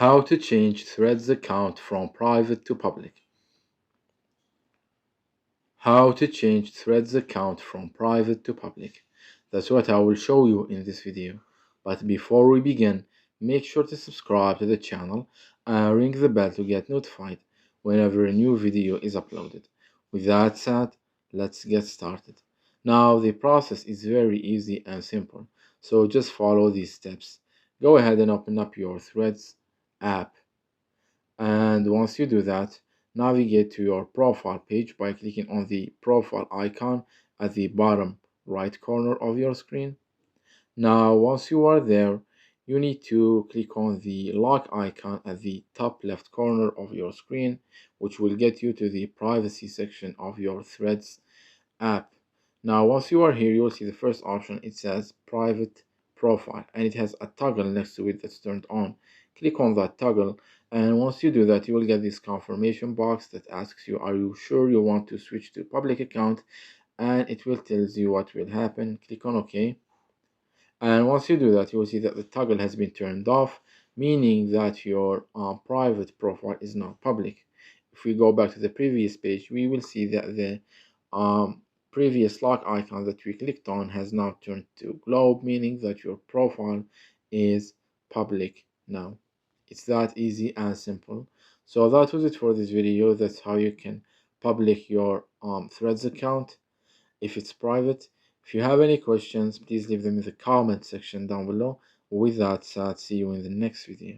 How to change Threads account from private to public. How to change Threads account from private to public. That's what I will show you in this video. But before we begin, make sure to subscribe to the channel and ring the bell to get notified whenever a new video is uploaded. With that said, let's get started. Now the process is very easy and simple, so just follow these steps. Go ahead and open up your Threads app, and once you do that, navigate to your profile page by clicking on the profile icon at the bottom right corner of your screen. Now once you are there, you need to click on the lock icon at the top left corner of your screen, which will get you to the privacy section of your Threads app. Now once you are here, you will see the first option. It says private profile, and it has a toggle next to it that's turned on. Click on that toggle, and once you do that, you will get this confirmation box that asks you, are you sure you want to switch to public account? And it will tell you what will happen. Click on OK, and once you do that, you will see that the toggle has been turned off, meaning that your private profile is now public. If we go back to the previous page, we will see that the previous lock icon that we clicked on has now turned to globe, meaning that your profile is public now. It's that easy and simple. So that was it for this video. That's how you can public your Threads account if it's private. If you have any questions, please leave them in the comment section down below. With that said, see you in the next video.